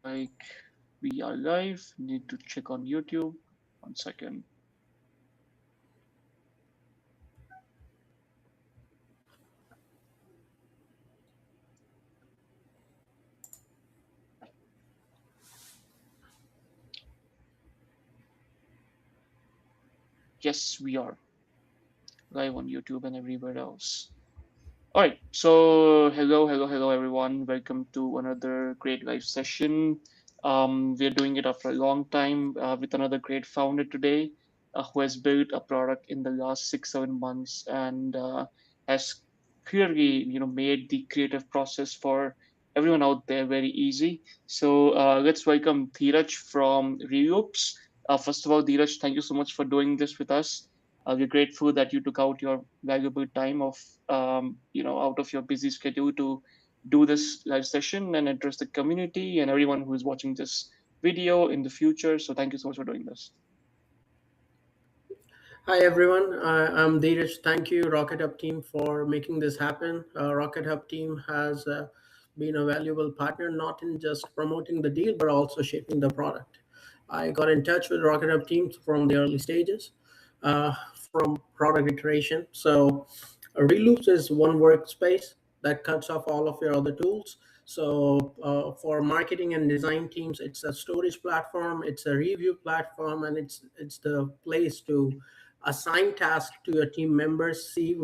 like we are live. Need to check on YouTube. 1 second. Yes, we are live on YouTube and everywhere else. All right. So hello, everyone. Welcome to another great live session. We're doing it after a long time with another great founder today, who has built a product in the last 6 7 months and has clearly, made the creative process for everyone out there very easy. So let's welcome Dheeraj from Reloops. First of all, Dheeraj, thank you so much for doing this with us. We're grateful that you took out your valuable time of out of your busy schedule to do this live session and address the community and everyone who is watching this video in the future. So thank you so much for doing this. Hi everyone, I'm Dheeraj. Thank you, Rocket Hub team, for making this happen. Rocket Hub team has been a valuable partner, not in just promoting the deal, but also shaping the product. I got in touch with Rocket Hub teams from the early stages, from product iteration. So, Reloops is one workspace that cuts off all of your other tools. So, for marketing and design teams, it's a storage platform, it's a review platform, and it's the place to assign tasks to your team members, see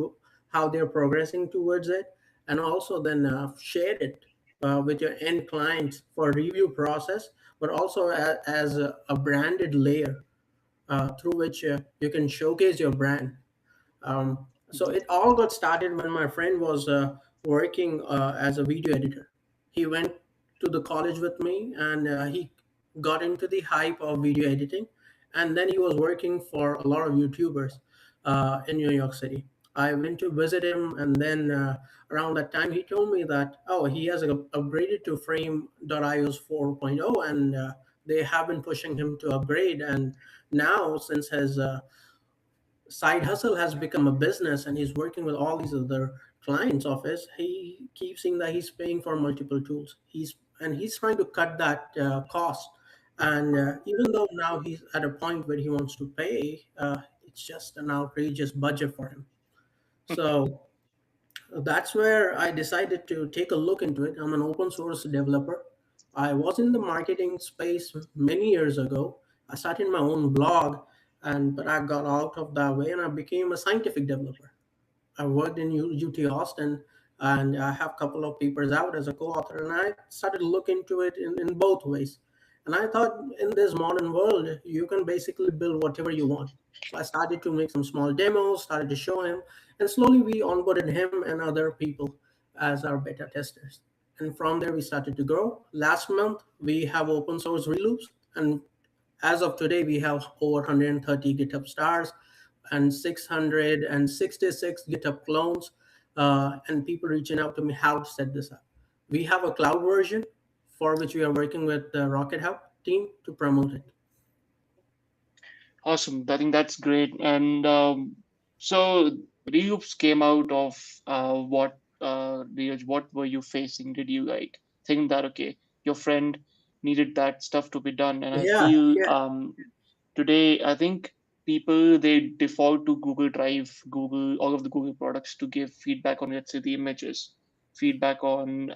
how they're progressing towards it, and also then share it with your end clients for review process, but also as a branded layer through which you can showcase your brand. So Mhm. it all got started when my friend was working as a video editor. He went to the college with me, and he got into the hype of video editing. And then he was working for a lot of YouTubers in New York City. I went to visit him, and then around that time, he told me that, oh, he has upgraded to Frame.io's 4.0, and they have been pushing him to upgrade. And now, since his side hustle has become a business and he's working with all these other clients of his, he keeps saying that he's paying for multiple tools. He's trying to cut that cost. And even though now he's at a point where he wants to pay, it's just an outrageous budget for him. So that's where I decided to take a look into it. I'm an open source developer. I was in the marketing space many years ago. I started my own blog, and but I got out of that way and I became a scientific developer. I worked in UT Austin, and I have a couple of papers out as a co-author, and I started to look into it in both ways. And I thought in this modern world, you can basically build whatever you want. So I started to make some small demos, started to show him, and slowly we onboarded him and other people as our beta testers. And from there, we started to grow. Last month, we have open source reloops, and as of today, we have over 130 GitHub stars and 666 GitHub clones, and people reaching out to me how to set this up. We have a cloud version for which we are working with the Rocket Hub team to promote it. Awesome. I think that's great. And so Reloops came out of what, Dheeraj, what were you facing? Did you like think that okay, your friend needed that stuff to be done? And I Yeah, feel yeah, today I think people they default to Google Drive, Google, all of the Google products to give feedback on, let's say, the images, feedback on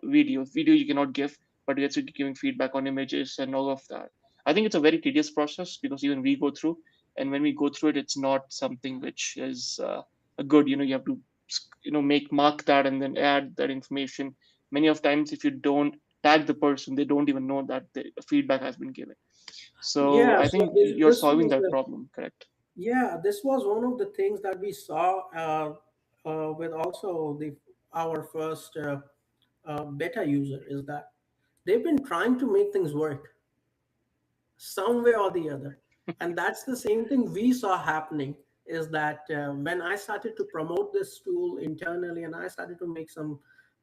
video you cannot give, but let's say giving feedback on images and all of that. I think it's a very tedious process because even we go through, and when we go through it, it's not something which is a good. You have to make mark that and then add that information. Many of times, if you don't tag the person, they don't even know that the feedback has been given. So yeah. I So think this you're this solving was that the problem, correct? this was one of the things that we saw with also the our first beta user is that they've been trying to make things work some way or the other, and that's the same thing we saw happening. Is that when I started to promote this tool internally and I started to make some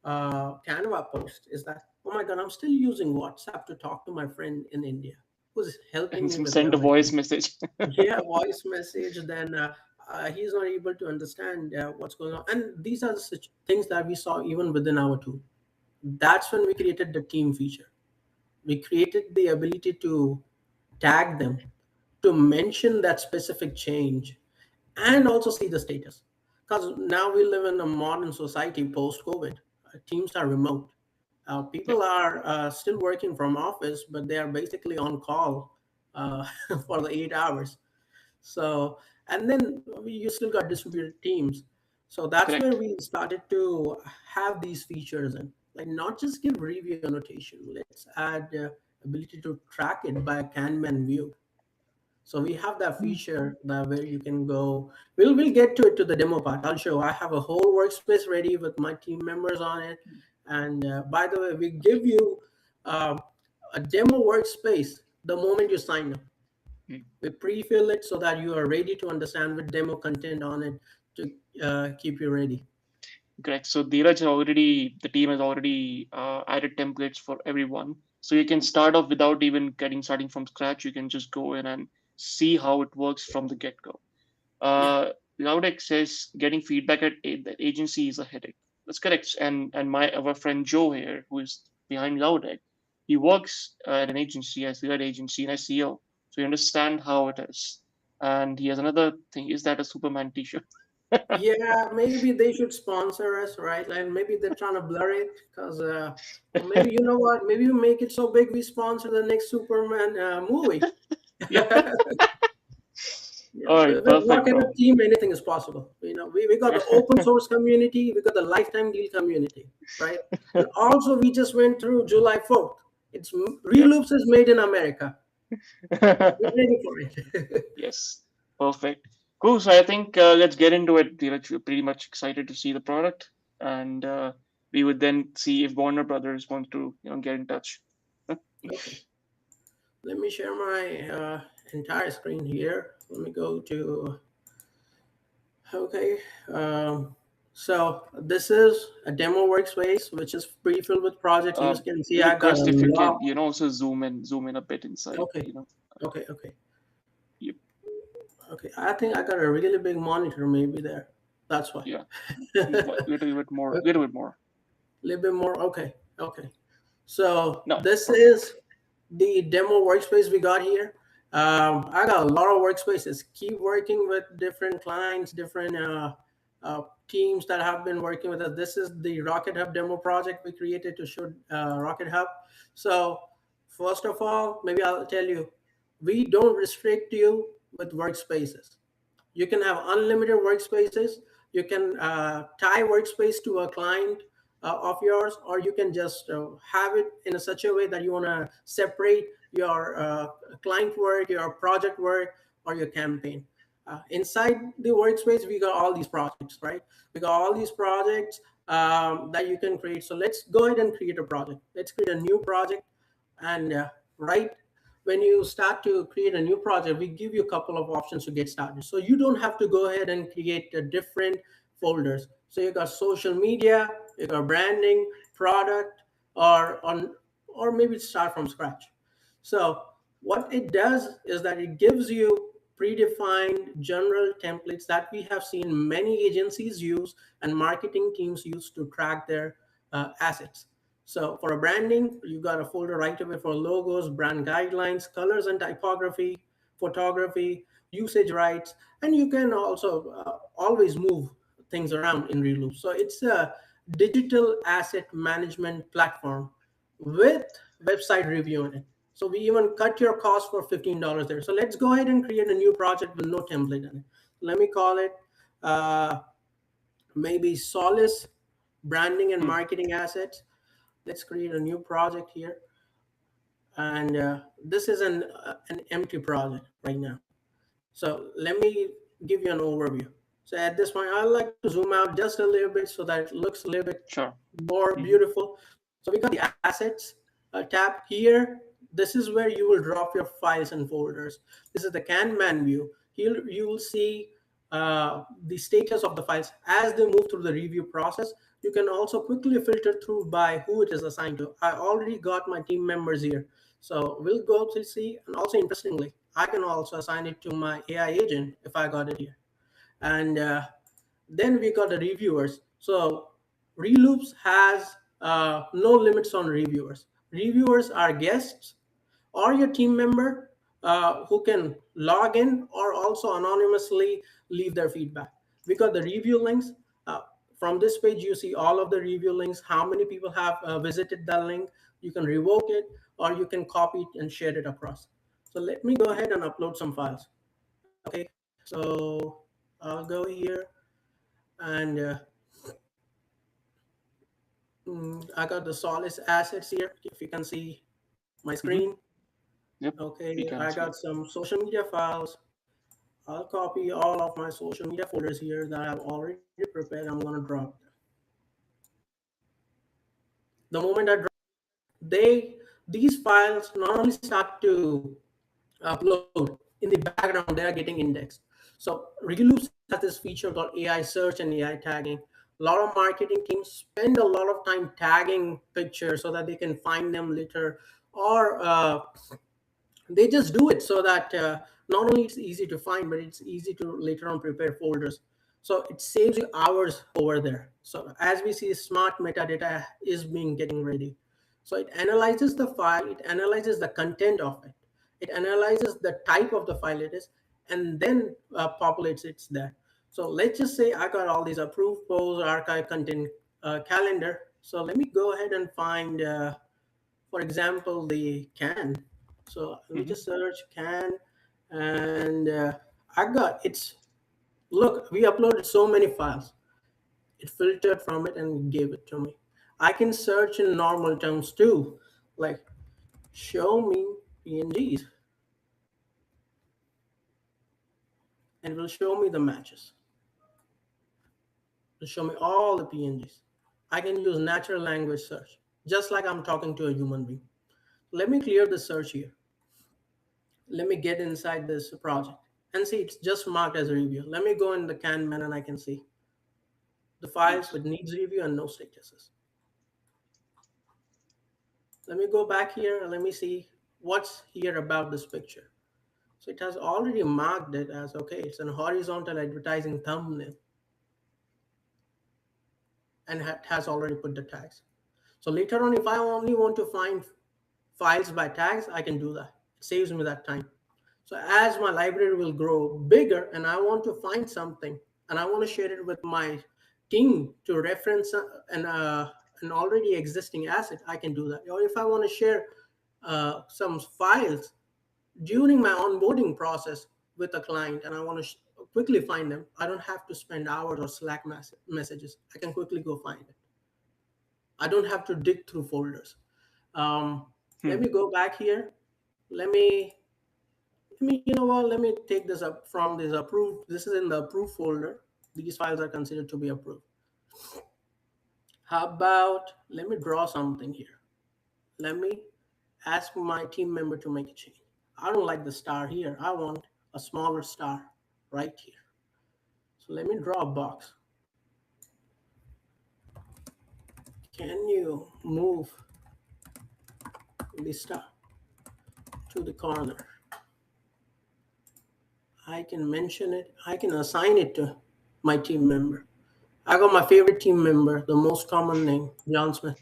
Canva post, is that, oh my god, I'm still using WhatsApp to talk to my friend in India who's helping And me with send a voice everything. message. Yeah, voice message, then he's not able to understand what's going on. And these are such things that we saw even within our tool. That's when we created the team feature. We created the ability to tag them, to mention that specific change, and also see the status. Because now we live in a modern society post COVID. Teams are remote. Yep. People are still working from office, but they are basically on call uh, for the 8 hours. So, and then you still got distributed teams. So that's where Correct. we started to have these features in, like not just give review annotation. Let's add ability to track it by a Kanban view. So we have that Mm. feature that where you can go. We'll get to it to the demo part. I'll show. I have a whole workspace ready with my team members on it. And by the way, we give you uh, a demo workspace the moment you sign up. Mm. We pre-fill it so that you are ready to understand with demo content on it to keep you ready. Correct. So Dheeraj has already, the team has already added templates for everyone. So you can start off without even starting from scratch. You can just go in and see how it works from the get go. Yeah. Laudex says getting feedback at the agency is a headache. That's correct. And my our friend Joe here, who is behind Laudex, he works at an agency as the ad agency and SEO, so you understand how it is. And he has another thing: is that a Superman T-shirt? Yeah, maybe they should sponsor us, right? Like maybe they're trying to blur it because, or maybe you know what? Maybe we make it so big we sponsor the next Superman movie. Yeah. Yeah, All right. with Perfect, Rocket bro. Up team, anything is possible. We got the open source community, we got the lifetime deal community, right? And also, we just went through July 4th. It's Yep. Reloops is made in America. We're ready for it. Yes. Perfect. Cool. So I think let's get into it. We're pretty much excited to see the product, and we would then see if Warner Brothers want to, get in touch. Okay, let me share my entire screen here. Let me go to, okay. Um, so this is a demo workspace, which is pre-filled with projects. You can see I got a Request if you can, lot. also zoom in a bit inside. Okay, okay. Yep. Okay, I think I got a really big monitor maybe there. That's why. Yeah, A little bit more, little bit more. little bit more. Okay, okay. So No, this perfect. is the demo workspace we got here. I got a lot of workspaces. Keep working with different clients, different teams that have been working with us. This is the Rocket Hub demo project we created to show Rocket Hub. So first of all, maybe I'll tell you, we don't restrict you with workspaces. You can have unlimited workspaces. You can tie workspace to a client of yours, or you can just have it in a such a way that you want to separate your client work, your project work, or your campaign. Inside the workspace, we got all these projects, right? We got all these projects that you can create. So let's go ahead and create a project. Let's create a new project. And right when you start to create a new project, we give you a couple of options to get started. So you don't have to go ahead and create different folders. So you got social media, you got branding, product, or on, or maybe start from scratch. So what it does is that it gives you predefined general templates that we have seen many agencies use and marketing teams use to track their assets. So for a branding, you got a folder right away for logos, brand guidelines, colors and typography, photography, usage rights, and you can also always move things around in Reloop. So it's a digital asset management platform with website review in it. So we even cut your cost for $15 there. So let's go ahead and create a new project with no template in it. Let me call it uh, maybe Solace branding and Hmm. marketing assets. Let's create a new project here. And this is an empty project right now. So let me give you an overview. So at this point, I'd like to zoom out just a little bit so that it looks a little bit Sure. more Hmm. beautiful. So we got the assets tab here. This is where you will drop your files and folders. This is the Kanban view. Here you will see the status of the files as they move through the review process. You can also quickly filter through by who it is assigned to. I already got my team members here. So we'll go to see, and also interestingly, I can also assign it to my AI agent if I got it here. And then we got the reviewers. So Reloops has no limits on reviewers. reviewers are guests or your team member who can log in or also anonymously leave their feedback. We got the review links. Uh, from this page, you see all of the review links, how many people have visited that link. You can revoke it or you can copy it and share it across. So let me go ahead and upload some files. Okay, so I'll go here and I got the Solace assets here. If you can see my Mm-hmm. screen. Yep, we Okay, can I see got it. some social media files. I'll copy all of my social media folders here that I've already prepared. I'm going to drop them. The moment I drop, these files not only start to upload, in the background they are getting indexed. So Reloops has this feature called AI search and AI tagging. A lot of marketing teams spend a lot of time tagging pictures so that they can find them later, or they just do it so that not only it's easy to find, but it's easy to later on prepare folders. So it saves you hours over there. So as we see, smart metadata is being getting ready. So it analyzes the file, it analyzes the content of it, it analyzes the type of the file it is, and then populates it there. So let's just say I got all these approved posts, archive content, calendar. So let me go ahead and find for example, the can. So let me Mm-hmm. just search can, and I got it's. Look, we uploaded so many files. It filtered from it and gave it to me. I can search in normal terms too, like show me PNGs, and it will show me the matches. It will show me all the PNGs. I can use natural language search, just like I'm talking to a human being. Let me clear the search here. Let me get inside this project and see it's just marked as a review. Let me go in the Kanban and I can see the files Nice. with needs review and no statuses. Let me go back here and let me see what's here about this picture. So it has already marked it as okay, it's an horizontal advertising thumbnail and has already put the tags. So later on, if I only want to find files by tags, I can do that. It saves me that time. So as my library will grow bigger and I want to find something and I want to share it with my team to reference an already existing asset, I can do that. Or if I want to share some files during my onboarding process with a client and I want to quickly find them, I don't have to spend hours or Slack messages. I can quickly go find it. I don't have to dig through folders. Um, Let Hmm. me go back here. Let me, you know what? Let me take this up from this approved. This is in the approved folder. These files are considered to be approved. How about let me draw something here? Let me ask my team member to make a change. I don't like the star here. I want a smaller star right here. So let me draw a box. Can you move the star to the corner? I can mention it. I can assign it to my team member. I got my favorite team member, the most common name, John Smith,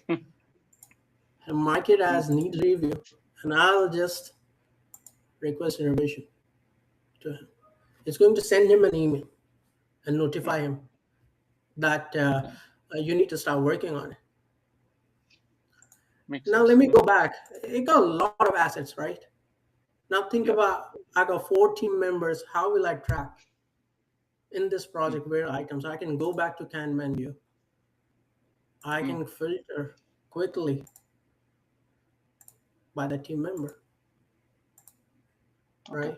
and mark it Hmm. as needs review. And I'll just request a revision to him. It's going to send him an email and Hmm. notify him that Yeah, you need to start working on it. makes Now let sense. me Yeah. go back. It got a lot of assets, right? Now think Yeah. about I got 4 team members. How will I track in this Hmm. project where items? I can go back to Kanban view. I Hmm. can filter quickly by the team member, Okay. right?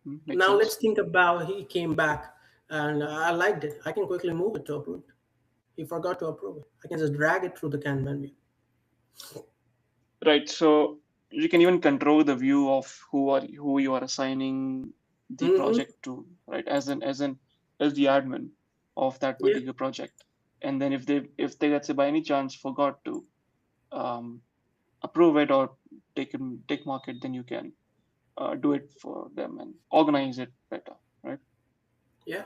Hmm. Makes Now sense. let's think about he came back and I liked it. I can quickly move it to approved. He forgot to approve it. I can just drag it through the Kanban view. Right. So you can even control the view of who you are assigning the Mm-hmm. project to, right? As the admin of that Yeah, particular project. And then if they let's say by any chance forgot to um, approve it or take mark it, then you can do it for them and organize it better, right? yeah.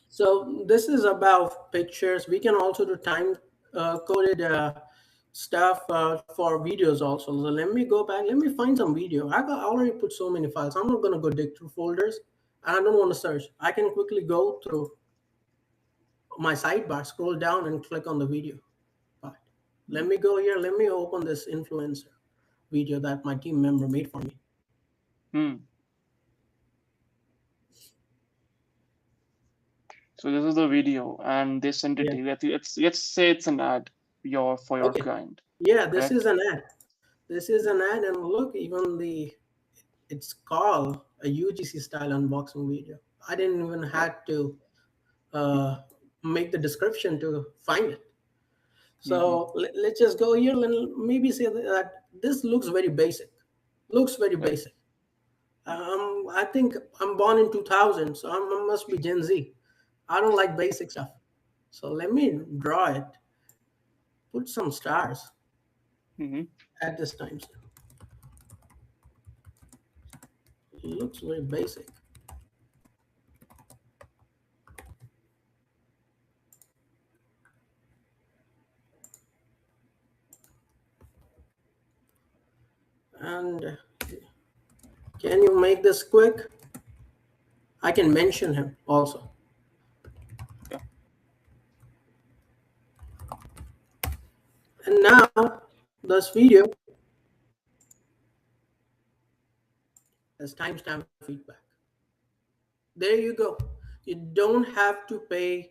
So this is about pictures. We can also do time coded. stuff for videos also. So let me go back. Let me find some video. I already put so many files. I'm not gonna go dig through folders. I don't want to search. I can quickly go through my sidebar, scroll down, and click on the video part. Let me go here. Let me open this influencer video that my team member made for me. Hmm. So this is the video, and they sent it Yeah. to you. Let's say it's an ad for your Okay. client, Yeah, this correct? is an ad. This is an ad, and look, even it's called a UGC style unboxing video. I didn't even Right. had to uh, Mm-hmm. make the description to find it. Mm-hmm. So let's just go here and maybe say that this looks very basic. Looks very Right. basic. I think I'm born in 2000, so I must be Gen Z. I don't like basic stuff. So let me draw it. Put some stars Mm-hmm. at this time. So it looks very basic. And can you make this quick? I can mention him also. Yeah. And now this video has timestamp feedback. There you go. You don't have to pay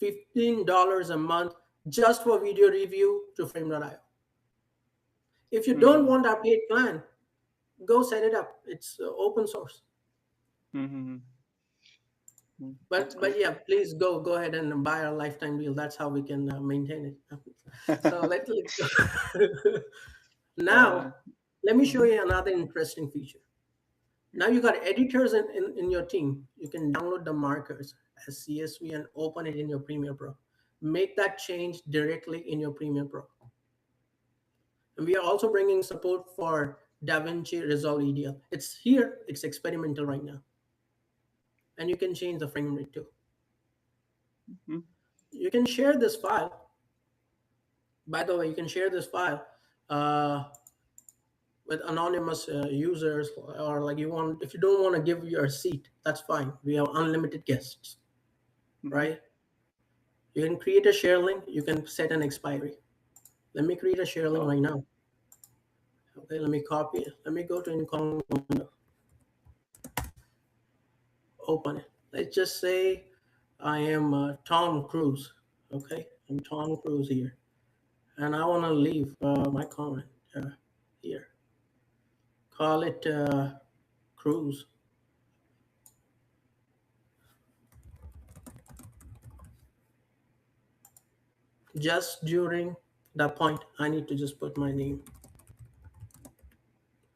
$15 a month just for video review to frame.io. If you don't Mm-hmm. want our paid plan, go set it up. It's open source. Mm-hmm. That's But good. yeah, please go ahead and buy our lifetime deal. That's how we can maintain it. So let's go. uh, Now, let me show mm-hmm. you another interesting feature. Now you got editors in your team. You can download the markers as CSV and open it in your Premiere Pro. Make that change directly in your Premiere Pro. And we are also bringing support for DaVinci Resolve EDL. It's here, it's experimental right now. And you can change the frame rate too. Mm-hmm. You can share this file. By the way, you can share this file uh, with anonymous users, or like you want, if you don't want to give your seat, that's fine. We have unlimited guests, Mm-hmm. right? You can create a share link. You can set an expiry. Let me create a share link Oh. right now. Okay, let me copy it. Let me go to incognito window. Open it. Let's just say I am Tom Cruise. Okay, I'm Tom Cruise here, and I want to leave my comment here. Call it Cruise. Just during that point, I need to just put my name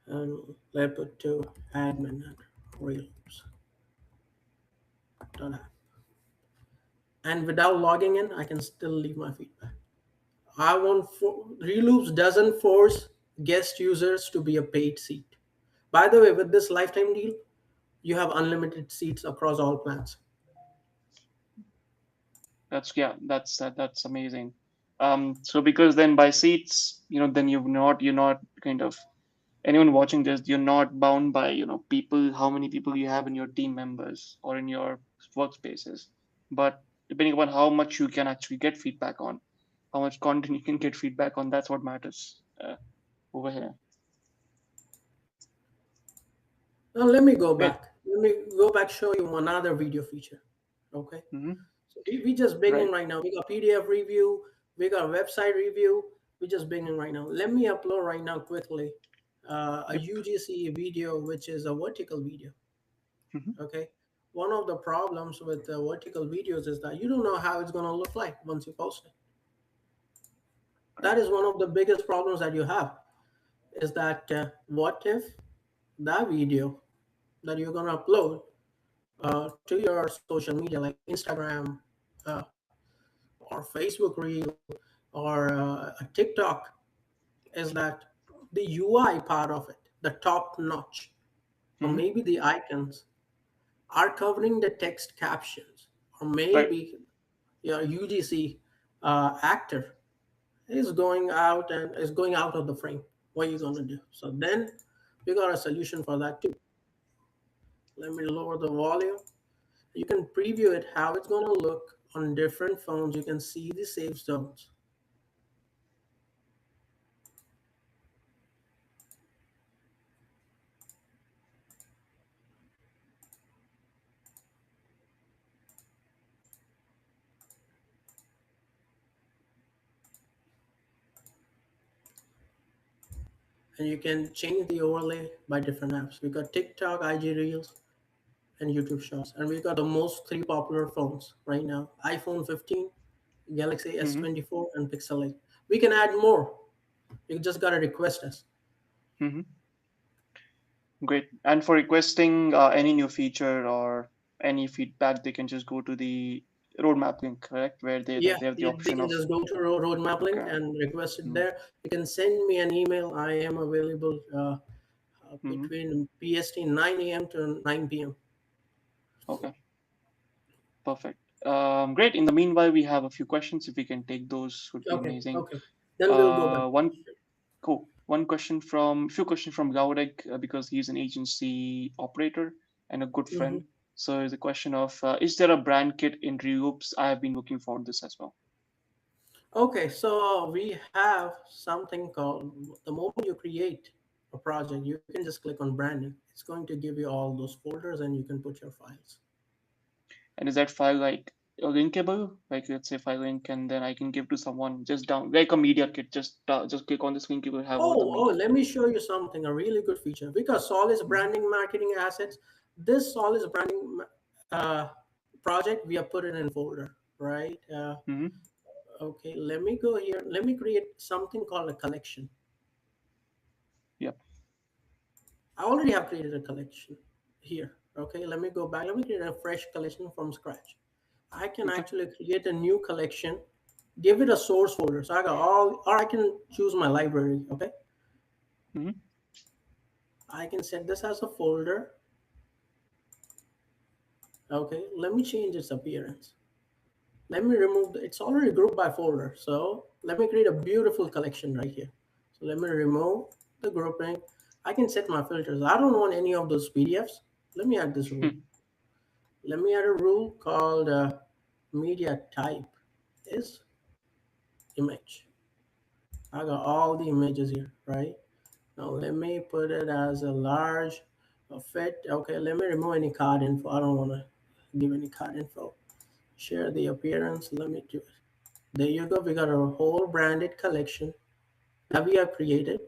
and let put to admin at Reloops. And without logging in, I can still leave my feedback. Reloops doesn't force guest users to be a paid seat. By the way, with this lifetime deal, you have unlimited seats across all plans. That's yeah. That's amazing. So because then by seats, then you're not kind of anyone watching this, you're not bound by people, how many people you have in your team members or in your workspaces, but depending upon how much you can actually get feedback on, how much content you can get feedback on, that's what matters over here. Now let me go Great. back. Let me go back, show you another video feature. Okay. Mm-hmm. So we just binging Right. right now. We got PDF review, we got website review. We just binging right now. Let me upload right now quickly a Yep. UGC video, which is a vertical video. Mm-hmm. Okay. One of the problems with vertical videos is that you don't know how it's going to look like once you post it. Right. That is one of the biggest problems that you have, is that what if that video that you're going to upload to your social media like Instagram uh, or Facebook Reel or a TikTok, is that the UI part of it, the top notch, or Mm-hmm. maybe the icons are covering the text captions, or Right. maybe your UGC actor is going out and is going out of the frame. What are you gonna do? So then we got a solution for that too. Let me lower the volume. You can preview it how it's gonna look on different phones. You can see the save zones. And you can change the overlay by different apps. We got TikTok, IG Reels, and YouTube Shorts. And we got the most three popular phones right now: iPhone 15, Galaxy Mm-hmm. S24, and Pixel 8. We can add more. You just gotta request us. Mm-hmm. Great. And for requesting any new feature or any feedback, they can just go to the roadmap link, correct? Where Yeah, they have the they option can of, just go to roadmap link okay. and request it Mm-hmm. there. You can send me an email. I am available Mm-hmm. between PST 9 a.m. to 9 p.m. Okay, perfect. Great. In the meanwhile, we have a few questions. If we can take those, would be Okay, amazing. okay. Then we'll go back. One cool. One question from few questions from Gaurek because he's an agency operator and a good Hmm. friend. So the question of is there a brand kit in Reloops? I have been looking for this as well. Okay, so we have something called the moment you create a project, you can just click on branding. It's going to give you all those folders and you can put your files. And is that file like linkable? Like let's say file link, and then I can give to someone just down like a media kit. Just click on this link, you will have all the Oh, media let kit. me show you something, a really good feature. Because Solis Mm-hmm. branding marketing assets, this Solis branding project, we have put it in folder, right? Mm-hmm. Okay, let me go here. Let me create something called a collection. Yep. I already have created a collection here. Okay, let me go back. Let me create a fresh collection from scratch. I can Okay. actually create a new collection, give it a source folder. So I got all, or I can choose my library. Okay, Mm-hmm. I can set this as a folder. Okay, let me change its appearance. Let me remove it's already grouped by folder. So let me create a beautiful collection right here. So let me remove the grouping. I can set my filters. I don't want any of those PDFs. Let me add this rule. Let me add a rule called media type is image. I got all the images here, right? Now let me put it as a large, a fit. Okay, let me remove any card info. I don't want to give any card info. Share the appearance. Let me do it. There you go. We got a whole branded collection that we have created.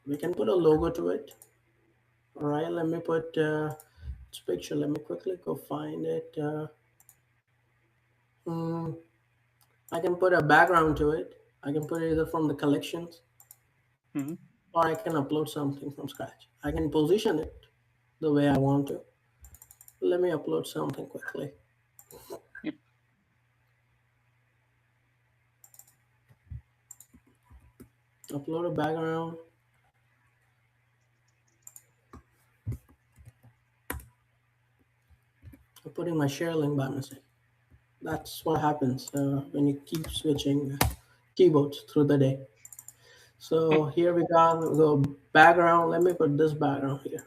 We can put a logo to it. All right, let me put this picture. Let me quickly go find it. Mm, I can put a background to it. I can put it either from the collections Mm-hmm. or I can upload something from scratch. I can position it the way I want to. Let me upload something quickly. Yep. Upload a background. I'm putting my share link by mistake. That's what happens when you keep switching keyboards through the day. So here we got the background. Let me put this background here.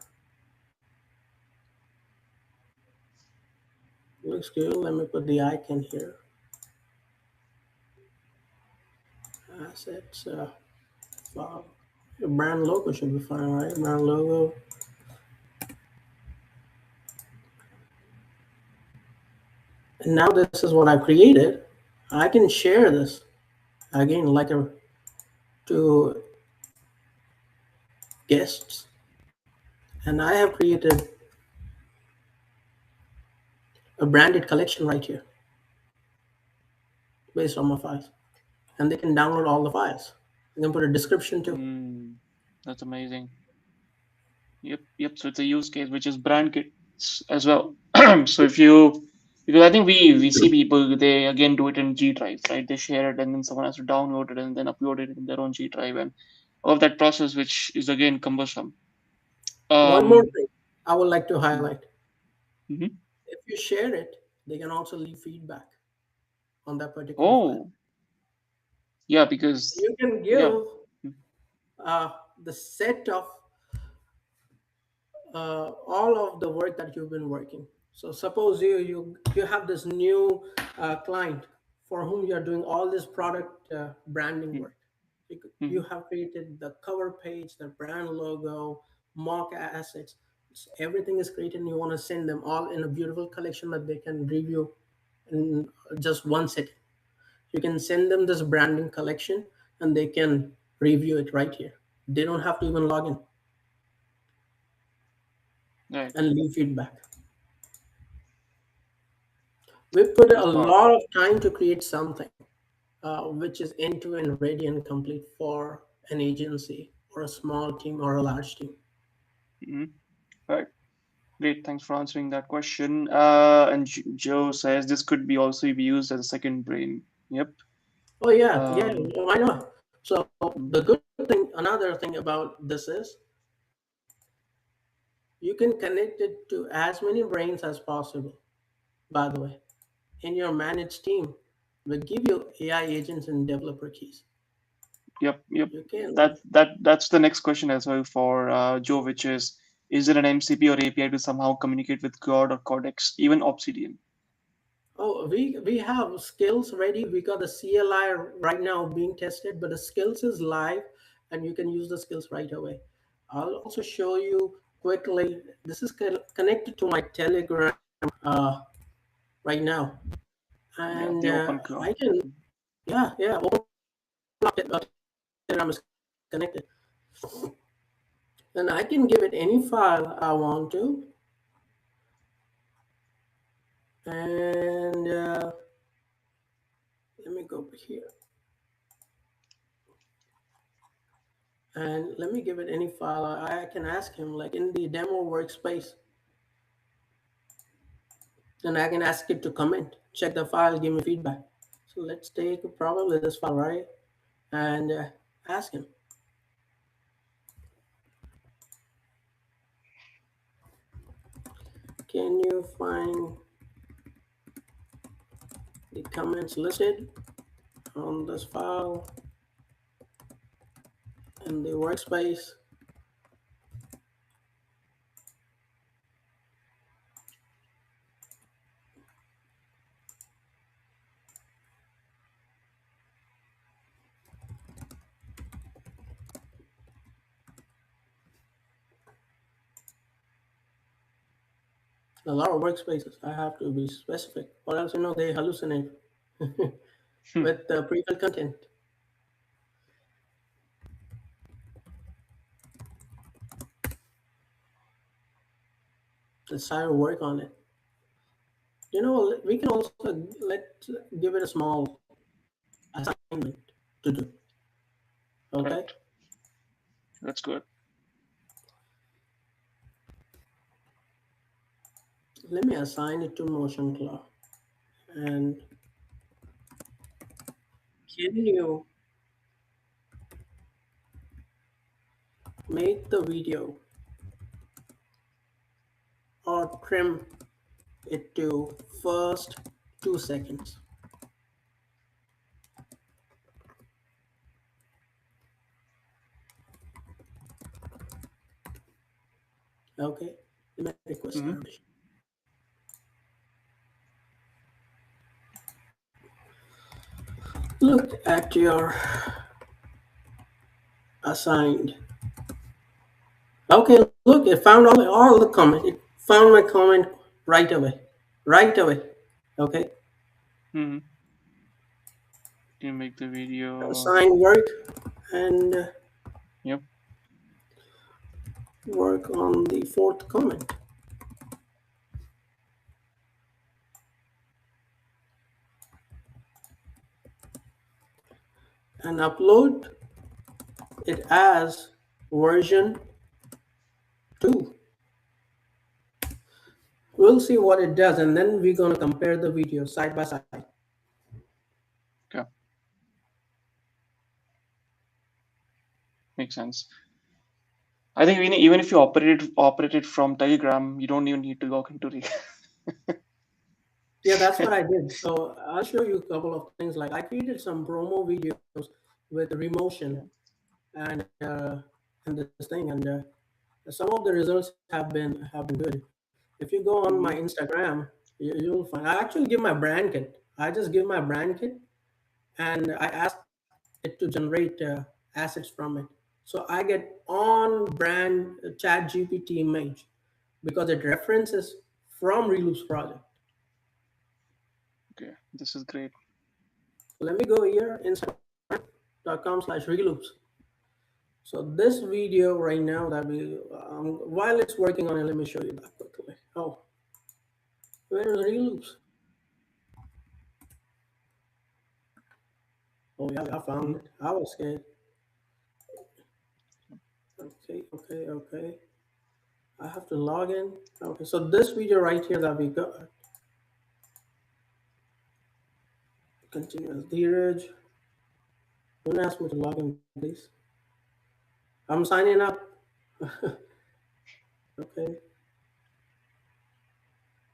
Looks good. Let me put the icon here. Assets. File. Your brand logo should be fine, right? Brand logo. And now this is what I created. I can share this again, like to guests. And I have created a branded collection right here based on my files. And they can download all the files. You can put a description too. Mm, that's amazing. Yep, yep. So it's a use case which is brand kits as well. So if you, because I think we see people, they again do it in G drives, right? They share it and then someone has to download it and then upload it in their own G drive and all of that process, which is again cumbersome. One more Um, thing I would like to highlight. Mm-hmm. If you share it, they can also leave feedback on that particular file. Oh, yeah, because You can yeah. give the set of all of the work that you've been working. So suppose you have this new client for whom you are doing all this product branding work. You Mm-hmm. have created the cover page, the brand logo, mock assets. Everything is created, and you want to send them all in a beautiful collection that they can review in just one setting. You can send them this branding collection, and they can review it right here. They don't have to even log in Right. and leave feedback. We put That's a powerful. lot of time to create something which is end to end ready and complete for an agency or a small team or a large team. Mm-hmm. Right. Great. Thanks for answering that question. And Joe says this could be also be used as a second brain. Yep. Oh, yeah, yeah, Um, why not? So, mm, the good thing, another thing about this is you can connect it to as many brains as possible, by the way. In your managed team, we give you AI agents and developer keys. yep. Yep. You can. That's the next question as well for Joe, which is there an MCP or API to somehow communicate with God or Codex, even Obsidian? Oh, we have skills ready. We got the CLI right now being tested, but the skills is live, and you can use the skills right away. I'll also show you quickly. This is connected to my Telegram right now, Yeah, and the open I Chrome. can, yeah, yeah. Open up Telegram is connected, and I can give it any file I want to, and let me go over here. And let me give it any file. I can ask him, like in the demo workspace, and I can ask it to comment, check the file, give me feedback. So let's take probably this file, right? And ask him, can you find the comments listed on this file in the workspace? A lot of workspaces, I have to be specific, or else they hallucinate Hmm. with the pre-filled content. Let's try to work on it. We can also give it a small assignment to do. Okay, Correct. That's good. let me assign it to motion cloud. And can you make the video or trim it to first 2 seconds? Okay, let me request Mm-hmm. permission. Look at your assigned. Okay, look, it found all the comment. It found my comment right away. Right away. Okay, Mm-hmm. You make the video. assigned work and Yep. work on the fourth comment and upload it as version 2. We'll see what it does, and then we're going to compare the videos side by side. Okay. Makes sense. I think even if you operate it from Telegram, you don't even need to log into it. Yeah, that's what I did. So I'll show you a couple of things. Like I created some promo videos with remotion Yeah. and this thing, and some of the results have been good. If you go on my Hmm. Instagram, you'll find I actually give my brand kit. I just give my brand kit, and I ask it to generate assets from it. So I get on brand Chat GPT image because it references from Reloops project. Okay, this is great. So let me go here, Instagram.com/reloops. So this video right now that while it's working on it, let me show you that quickly. Oh, where is Reloops? Oh yeah, I found Hmm. it. I was scared. Okay, okay, okay. I have to log in. Okay, so this video right here that we got, continuous Dheeraj. Don't ask me to log in, please. I'm signing up. Okay.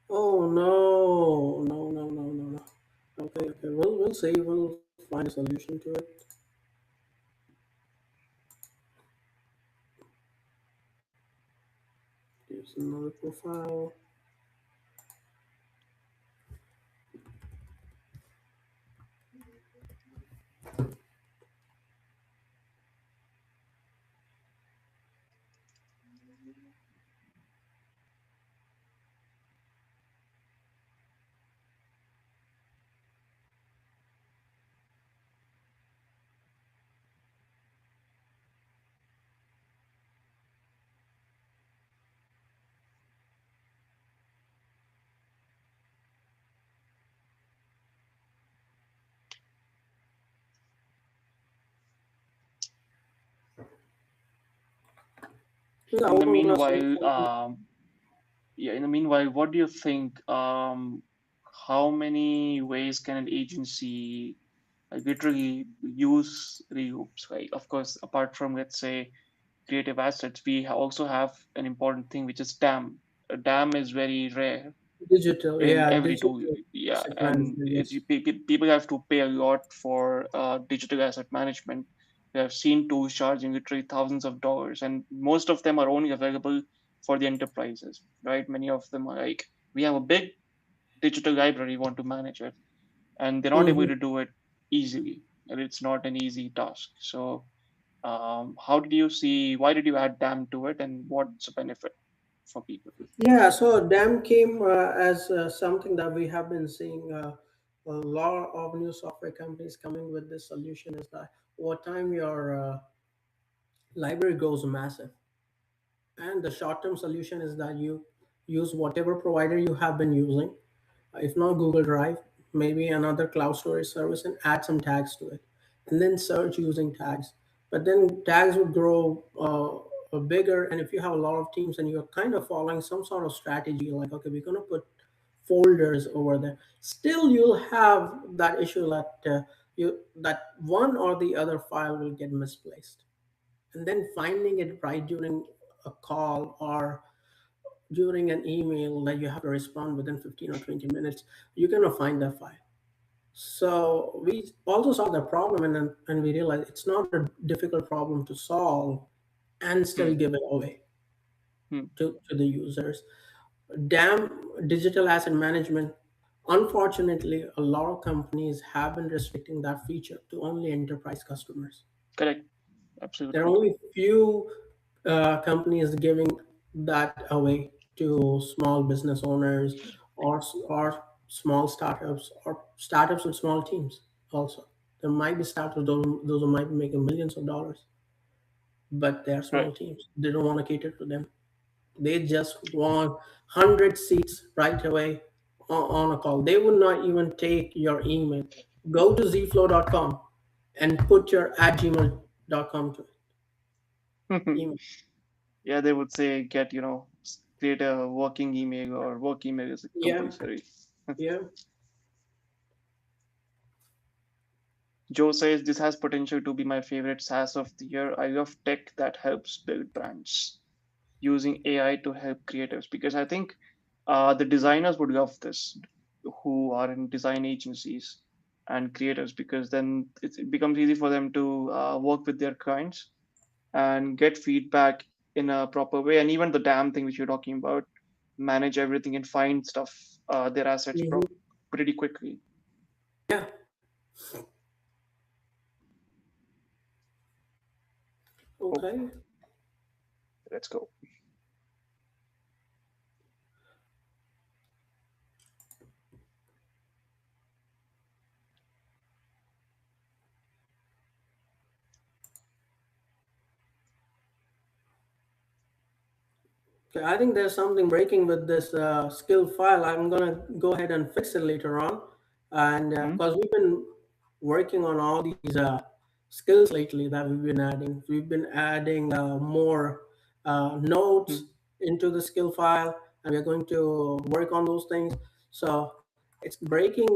Oh no, no, no, no, no, no. Okay, okay. We'll see. We'll find a solution to it. Here's another profile. This is In the open class. meanwhile, yeah, in the meanwhile, what do you think? How many ways can an agency literally use reloops, right? Of course, apart from, let's say, creative assets, we also have an important thing, which is DAM. A DAM is very rare Digital, in yeah, every tool. digital Yeah, asset and management. it's, Yes. people have to pay a lot for digital asset management. We have seen tools charging literally thousands of dollars, and most of them are only available for the enterprises, right? Many of them are like, we have a big digital library, want to manage it, and they're not able Hmm. to do it easily, and it's not an easy task. So how did you see, why did you add DAM to it, and what's the benefit for people? Yeah, so DAM came as something that we have been seeing a lot of new software companies coming with this solution is that over time your library grows massive. And the short term solution is that you use whatever provider you have been using, if not Google Drive, maybe another cloud storage service, and add some tags to it. And then search using tags. But then tags would grow bigger. And if you have a lot of teams and you're kind of following some sort of strategy, like, okay, we're going to put folders over there, still you'll have that issue that one or the other file will get misplaced, and then finding it right during a call or during an email that you have to respond within 15 or 20 minutes, you're going to find that file. So we also saw the problem, and we realized it's not a difficult problem to solve and still Hmm. give it away Hmm. to the users. Damn, digital asset management. Unfortunately, a lot of companies have been restricting that feature to only enterprise customers. Correct. There are Absolutely. only few companies giving that away to small business owners or small startups or startups with small teams. Also, there might be startups those who might be making millions of dollars, but they are Right. small teams. They don't want to cater to them. They just want 100 seats right away on a call. They would not even take your email. Go to zflow.com and put your at gmail.com to email. Yeah, they would say get, create a working email, or work email is Yeah, compulsory. yeah. Joe says this has potential to be my favorite SaaS of the year. I love tech that helps build brands using AI to help creators, because I think The designers would love this, who are in design agencies and creators, because then it becomes easy for them to work with their clients and get feedback in a proper way. And even the damn thing which you're talking about, manage everything and find stuff, their assets Mhm. pretty quickly. Yeah. Oh, Okay. let's go. Okay, I think there's something breaking with this skill file. I'm gonna go ahead and fix it later on, and Hmm. because we've been working on all these skills lately that we've been adding. We've been adding more nodes Hmm. into the skill file, and we're going to work on those things. So it's breaking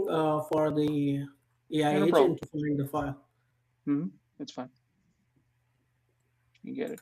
for the AI Yeah, no agent problem. to find the file. Hmm. It's fine. You get it.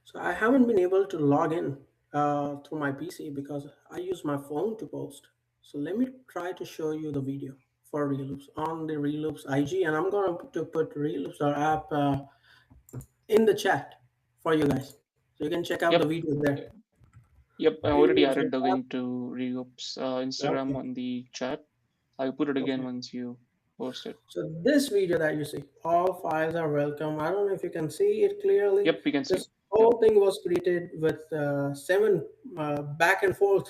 So I haven't been able to log in through my PC because I use my phone to post. So let me try to show you the video for Reloops on the Reloops IG, and I'm going to put Reloops our app in the chat for you guys, so you can check out the Yep. video there. Yep. I already Reloops added the our app. link to Reloops Instagram Okay. on the chat. I'll put it again Okay. once you post it. So this video that you see, all files are welcome. I don't know if you can see it clearly. Yep, we can see. This Yep. whole thing was created with seven back and forth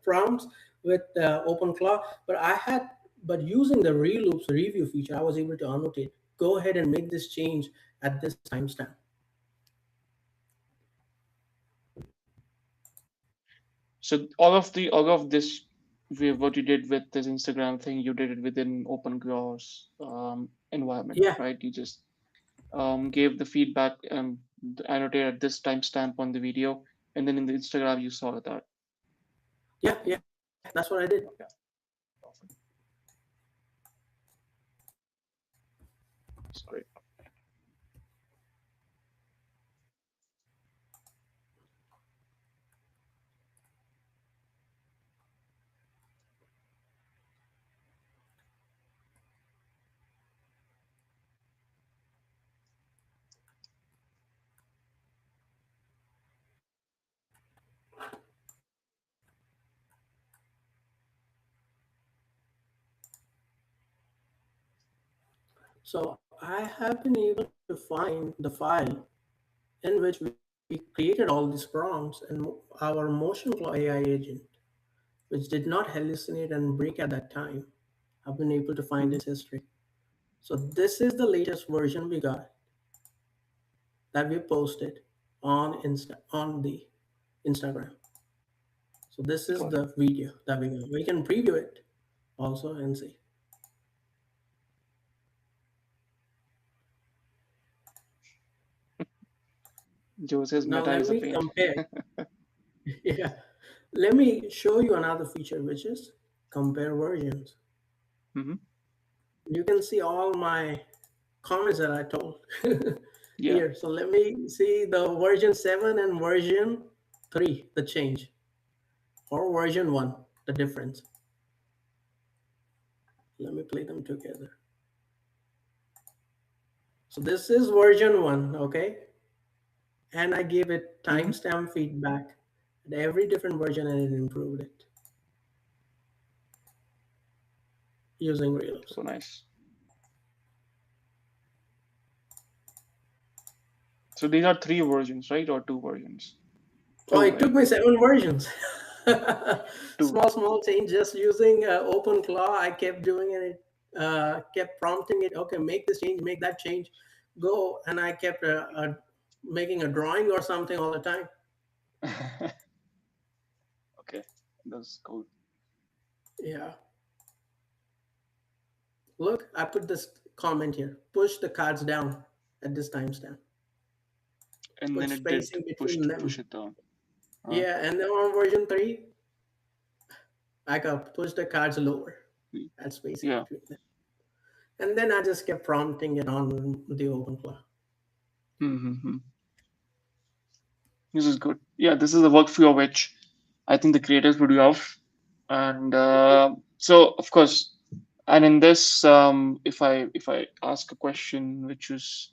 prompts with OpenClaw. But using the reloops review feature, I was able to annotate. Go ahead and make this change at this timestamp. So all of this, what you did with this Instagram thing, you did it within OpenGraw's environment, Yeah, right? You just gave the feedback and annotated this timestamp on the video, and then in the Instagram you saw that. yeah, that's what I did. Okay, perfect. That's great. So I have been able to find the file in which we created all these prompts and our motion flow AI agent, which did not hallucinate and break at that time. I've been able to find Hmm. its history. So this is the latest version we got that we posted on the Instagram. So this is Got it. the video that we got. We can preview it also and see. Joe says Now Meta let is a me pain. compare. Yeah. Let me show you another feature, which is compare versions. Hmm. You can see all my comments that I told Yeah. here. So let me see the version 7 and version 3, the change, or version 1, the difference. Let me play them together. So this is version 1, okay? And I gave it Hmm. timestamp feedback at every different version and it improved it using Reloops. So nice. So these are three versions, right, or two versions? Oh, Two, it took right? me 7 versions. Two. Small change, just using OpenClaw. I kept doing it, kept prompting it. Okay, make this change, make that change, go, and I kept making a drawing or something all the time. Okay, that's cool. Yeah. Look, I put this comment here. Push the cards down at this timestamp. And Put then it did spacing between push them. it down. Uh, Yeah, and then on version 3, I could push the cards lower and space in Yeah. between them. And then I just kept prompting it on the open cloud. Mm-hmm. This is good. Yeah, this is a workflow which I think the creators would love. And so, of course, and in this, if I ask a question which was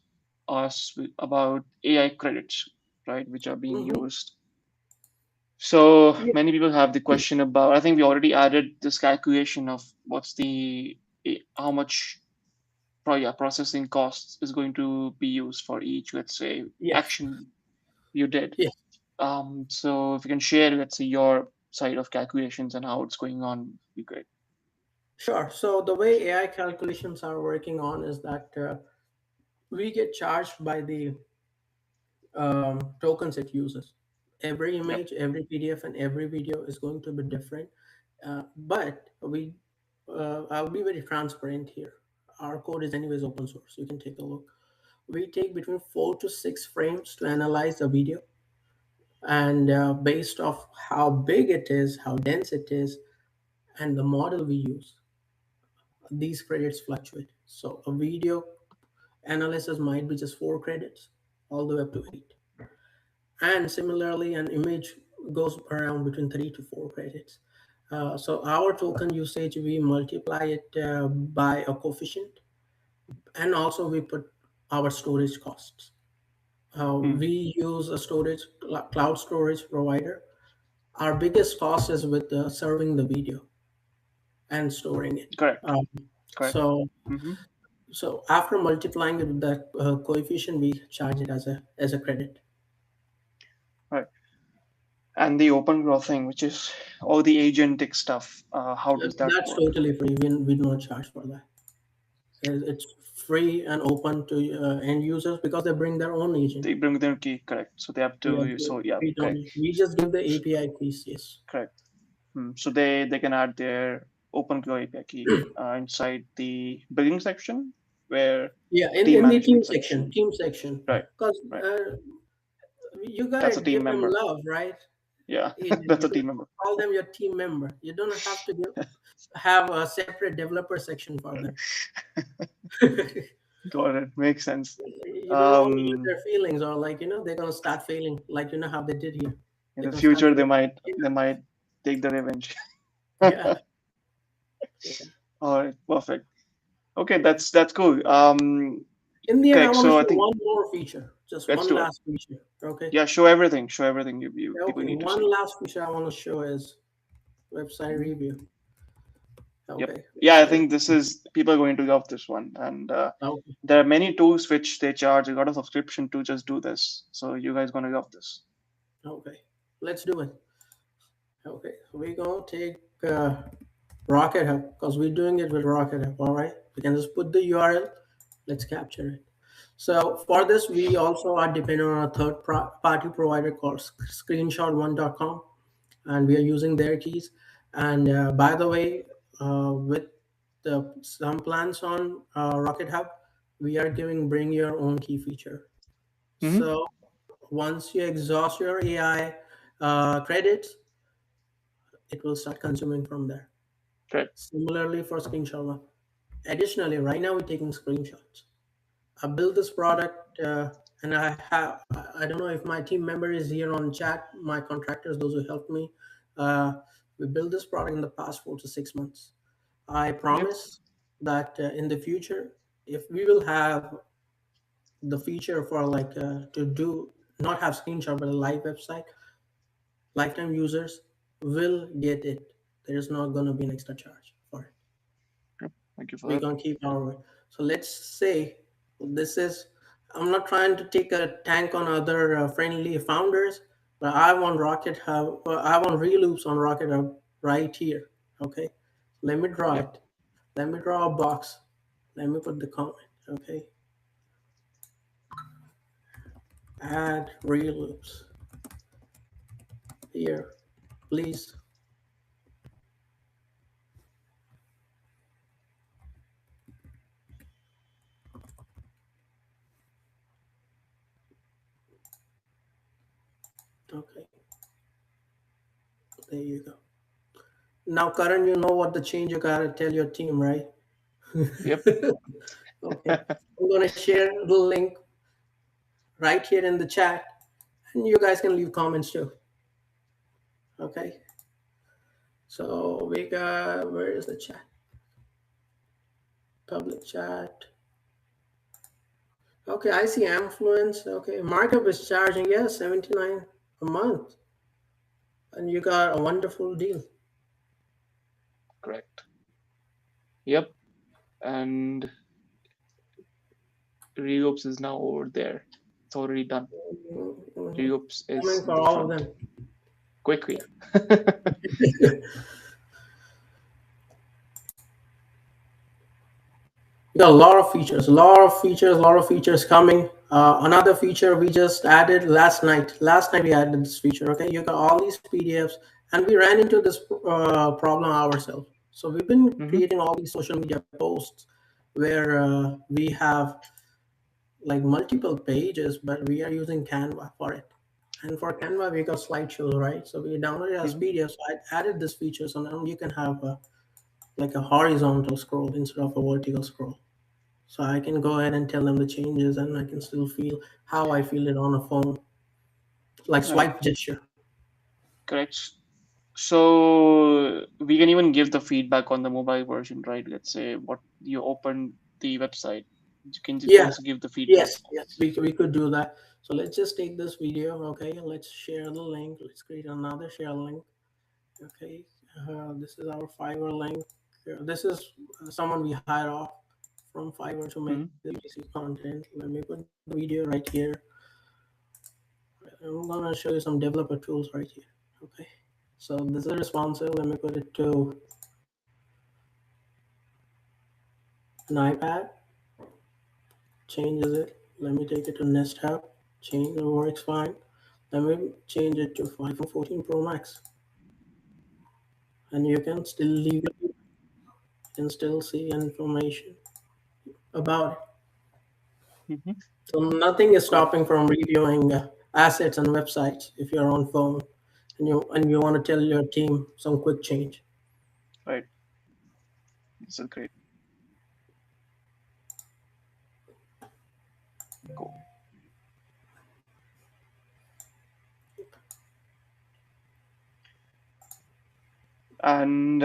asked about AI credits, right, which are being Hmm. used. So Yeah. many people have the question about. I think we already added this calculation of what's how much processing costs is going to be used for each, let's say, Yes. action you did. Yes. So if you can share, let's say, your side of calculations and how it's going on, be great. Sure. So the way AI calculations are working on is that we get charged by the tokens it uses. Every Yep. image, every PDF, and every video is going to be different. But I'll be very transparent here. Our code is anyways open source. You can take a look. We take between 4 to 6 frames to analyze a video, and based off how big it is, how dense it is, and the model we use, these credits fluctuate. So a video analysis might be just 4 credits, all the way up to 8. And similarly, an image goes around between 3 to 4 credits. So our token usage, we multiply it by a coefficient, and also we put our storage costs. Hmm. We use a cloud storage provider. Our biggest cost is with serving the video and storing it. Correct. Um, Correct. so Hmm. so after multiplying it with that coefficient, we charge it as a credit. Right. And the open growth thing, which is all the agentic stuff, how does that That's work? totally free. We do not charge for that. It's free and open to end users because they bring their own agent. They bring their key, correct. So they have Yeah, to, so yeah, we correct. don't. We just give the API keys. Yes. Correct. So they can add their OpenGlow API key inside the billing section where Yeah, team in the management section. team section, Right. because Right. you That's gotta a team give them member. love, right? Yeah. That's You a gotta team member. call them your team member. You don't have to have a separate developer section for them. Got it. Makes sense. You don't want to use Um, their feelings, or like they're gonna start failing, like how they did here. in They're the gonna start future, they failing. might they might take the revenge. Yeah, yeah. All right. Perfect. Okay. That's cool. In the end, I Correct. want to So I show think one more feature, just let's one do it. last feature. Okay. Yeah. Show everything. Show everything you people Okay. need to One see. last feature I want to show is website Mhm. review. Yep. Okay. Yeah. I Website. think this is people are going to love this one, and Okay. there are many tools which they charge a lot of subscription to just do this. So you guys gonna love this. Okay. Let's do it. Okay. We're gonna take Rocket Hub because we're doing it with Rocket Hub. All right. We can just put the URL. Let's capture it. So for this, we also are dependent on a third-party provider called screenshot1.com, and we are using their keys. And by the way, with some plans on Rocket Hub, we are giving bring your own key feature. Mm-hmm. So once you exhaust your AI credits, it will start consuming from there. Great. Similarly for Screenshot One. Additionally, right now we're taking screenshots. I built this product, and I don't know if my team member is here on chat, my contractors, those who helped me. Uh, we built this product in the past 4 to 6 months. I Yep. promise that in the future, if we will have the feature for like to do not have screenshot but a live website, lifetime users will get it. There is not going to be an extra charge for it. Yep. Thank you for We're that. going to keep our word. So let's say this is, I'm not trying to take a tank on other friendly founders, but I want Rocket Hub, I want Reloops on Rocket Hub right here. Okay. Let me draw Yep. it. Let me draw a box. Let me put the comment. Okay. Add Reloops here, please. Okay. There you go. Now, Karan, you know what the change you gotta tell your team, right? Yep. Okay. I'm gonna share the link right here in the chat, and you guys can leave comments too. Okay. So we got, where is the chat? Public chat. Okay, I see Affluence. Okay, markup is charging, yes, 79 a month, and you got a wonderful deal. Correct. Yep. And Reloops is now over there. It's already done. Mhm. Reloops is Coming in for the all of front. them. Quickly. We got a lot of features, a lot of features, a lot of features coming. Another feature we just added last night. Last night we added this feature. Okay, you got all these PDFs, and we ran into this problem ourselves. So we've been Hmm. creating all these social media posts where we have like multiple pages, but we are using Canva for it. And for Canva, we got slideshows, right? So we downloaded it as Hmm. PDF. So I added this feature, so now you can have like a horizontal scroll instead of a vertical scroll. So I can go ahead and tell them the changes, and I can still feel how I feel it on a phone, like Right. swipe gesture. Correct. So we can even give the feedback on the mobile version, right? Let's say what you open the website. You can Yeah, also give the feedback. yes, we could do that. So let's just take this video, okay? Let's share the link. Let's create another share link, okay? This is our Fiverr link. This is someone we hired off from Fiverr to make Hmm. the UGC content. Let me put the video right here. I'm gonna show you some developer tools right here, okay? So this is responsive. Let me put it to an iPad, changes it. Let me take it to Nest Hub, change it works fine. Let me change it to iPhone 14 Pro Max, and you can still leave it. You can still see information about it. Hmm. So nothing is Correct. stopping from reviewing assets and websites if you're on phone and you want to tell your team some quick change. Right. This is great. Cool. And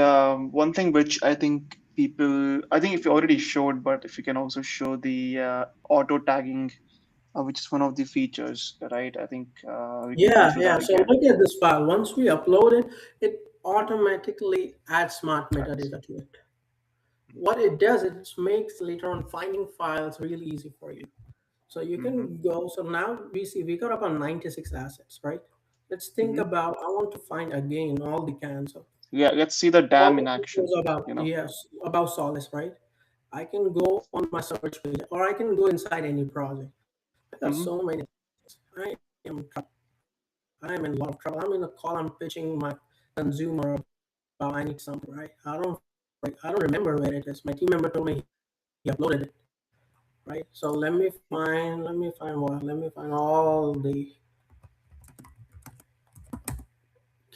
one thing which I think people, I think if you already showed, but if you can also show the auto tagging, which is one of the features, right? I think we can Yeah, show yeah. that So again. look at this file. Once we upload it, it automatically adds smart Tags. metadata to it. What it does, it makes later on finding files really easy for you. So you Hmm. can go. So now we see we got about 96 assets, right? Let's think Hmm. about. I want to find again all the cans of Yeah, let's see the all dam the in videos action, about, you know. yes, about Solace, right? I can go on my search page, or I can go inside any project. I got Hmm. so many things. I am in trouble. I am in a lot of trouble. I'm in a call. I'm pitching my consumer about I need something, right? I don't remember where it is. My team member told me he uploaded it, right? So let me find all the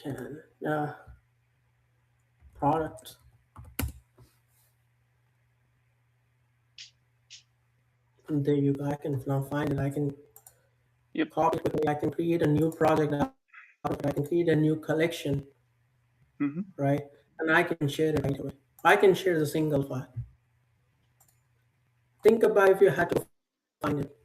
can products. And there you go. I can now find it. I can Yep. copy quickly. I can create a new project out of it. I can create a new collection, Hmm. right? And I can share it right away. I can share the single file. Think about if you had to find it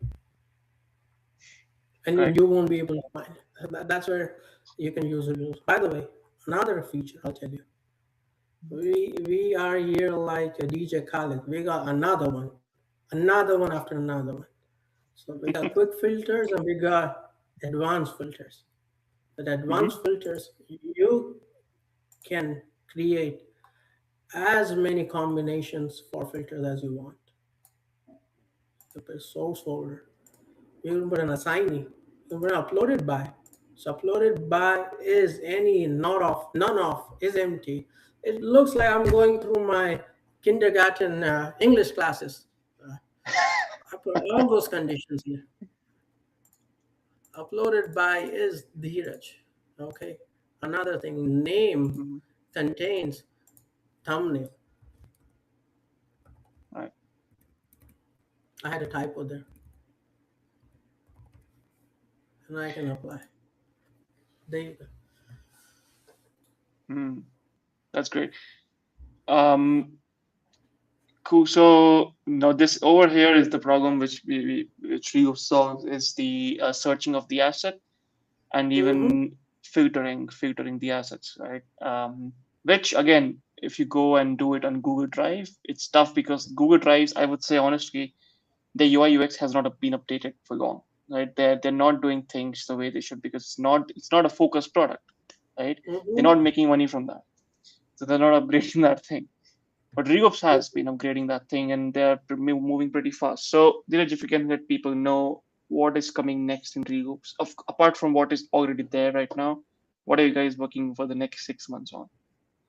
and you Correct. won't be able to find it. That's where you can use Reloops. By the way, another feature I'll tell you. We are here like a DJ Khaled. We got another one after another one. So we got quick filters and we got advanced filters. With Hmm. advanced filters, you can create as many combinations for filters as you want. You put a source folder. You can put an assignee. You can put uploaded by. So uploaded by is any not off, none of is empty. It looks like I'm going through my kindergarten English classes. Uh, I put all those conditions here. Uploaded by is Dheeraj. Okay. Another thing, name Hmm. contains thumbnail. Right. I had a typo there, and I can apply. There you go. Hmm. That's great. Um, cool. So now this over here is the problem which which Rio solves is the searching of the asset and Mm-hmm. even filtering the assets, right? Which again, if you go and do it on Google Drive, it's tough because Google Drives, I would say honestly, the UI UX has not been updated for long, right? They're not doing things the way they should because it's not a focused product, right? They're not Mm-hmm. making money from that, so they're not upgrading that thing. But Reloops has been upgrading that thing, and they're moving pretty fast. So, Dheeraj, if you can let people know what is coming next in Reloops, apart from what is already there right now, what are you guys working for the next 6 months on?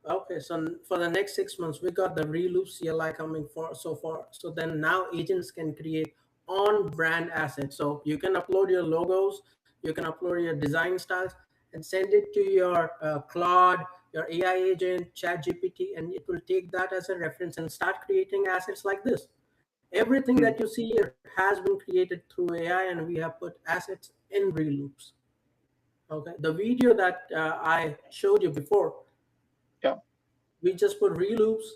Okay, so for the next 6 months, we got the Reloop CLI coming for so far. So then now agents can create on brand assets. So you can upload your logos, you can upload your design styles, and send it to your Claude, your AI agent, ChatGPT, and it will take that as a reference and start creating assets like this. Everything Hmm. that you see here has been created through AI, and we have put assets in Reloops. Okay, the video that I showed you before, Yeah. we just put reloops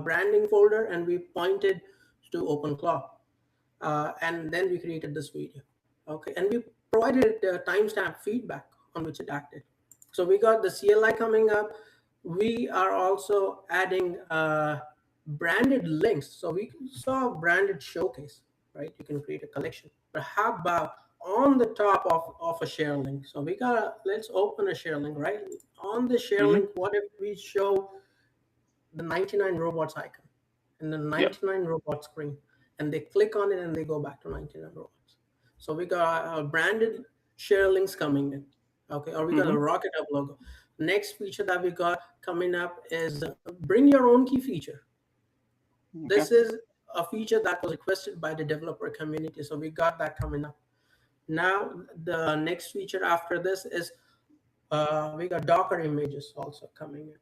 branding folder and we pointed to OpenClaw. And then we created this video. Okay, and we provided timestamp feedback on which it acted. So we got the CLI coming up. We are also adding branded links. So we saw branded showcase, right? You can create a collection. But how about on the top of a share link? So we got, let's open a share link, right? On the share Hmm. link, what if we show the 99 robots icon and the Yeah. 99 robot screen, and they click on it and they go back to 99 robots. So we got branded share links coming in. Okay, or we got a Hmm. rocket up logo. Next feature that we got coming up is bring your own key feature. Okay. This is a feature that was requested by the developer community, so we got that coming up. Now the next feature after this is we got Docker images also coming in.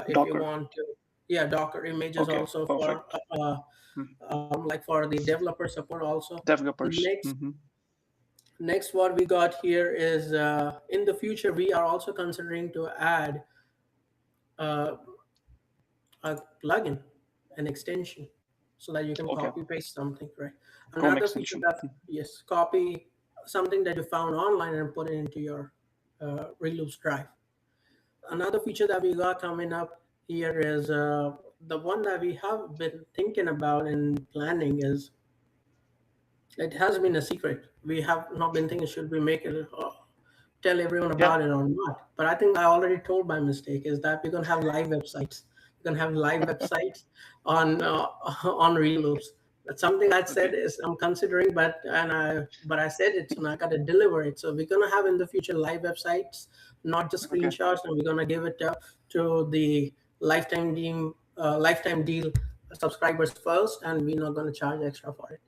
If you Docker. want to, yeah, Docker images Okay. also for Perfect. Hmm. like for the developer support also. Developers. Next, Hmm. next what we got here is in the future we are also considering to add uh, a plugin, an extension, so that you can Okay. copy paste something, right? Chrome Another feature extension. that, yes, copy something that you found online and put it into your Reloops drive. Another feature that we got coming up here is the one that we have been thinking about and planning is, it has been a secret. We have not been thinking should we make it tell everyone Yeah. about it or not. But I think I already told by mistake is that we're gonna have live websites. We're gonna have live websites on on Reloops. That's something I Okay. said is I'm considering, but I said it, so now I gotta deliver it. So we're gonna have in the future live websites, not just Okay. screenshots, and we're gonna give it to the lifetime deal subscribers first, and we're not gonna charge extra for it.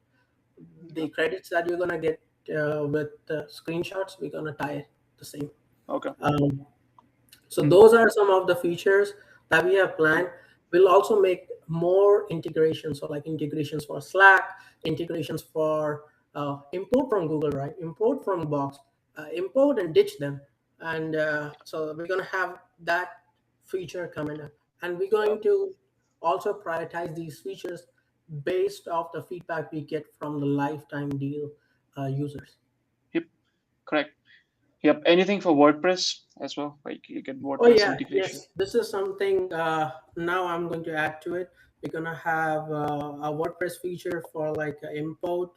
The Okay. credits that you're gonna get with screenshots, we're gonna tie it the same. Okay. Um, so Hmm. those are some of the features that we have Yeah. planned. We'll also make more integrations, so like integrations for Slack, integrations for import from Google Drive, import from Box, import and ditch them. And so we're going to have that feature coming up. And we're Yeah. going to also prioritize these features based off the feedback we get from the lifetime deal users. Yep. Correct. Yep. Anything for WordPress as well? Like you get Oh WordPress yeah, integration yes. This is something now I'm going to add to it. We're gonna have a WordPress feature for like import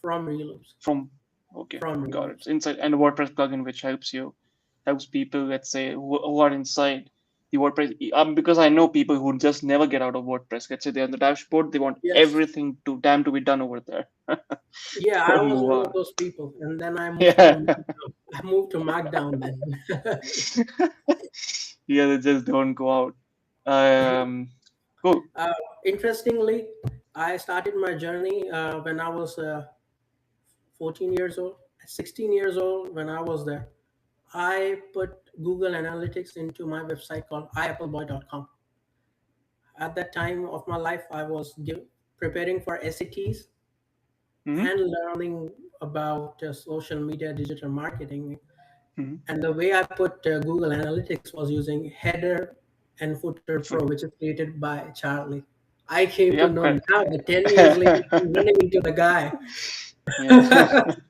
from Reloops. from. Okay, From got it. Reloops. Inside and a WordPress plugin which helps people, let's say, who are inside the WordPress. Because I know people who just never get out of WordPress. Let's say they're on the dashboard, they want Yes. everything to be done over there. Yeah, I Don't was move one of on. those people, and then I moved to Yeah. Markdown. I moved to Markdown then. Yeah, they just don't go out. Um, cool. uh, Interestingly, I started my journey when I was 14 years old, 16 years old when I was there. I put Google Analytics into my website called iappleboy.com. At that time of my life, I was preparing for SATs Mm-hmm. and learning about social media digital marketing. Mm-hmm. And the way I put Google Analytics was using Header and Footer Pro, which is created by Charlie. I came to Yep. know Correct. now that 10 years later, I'm running into the guy Yeah.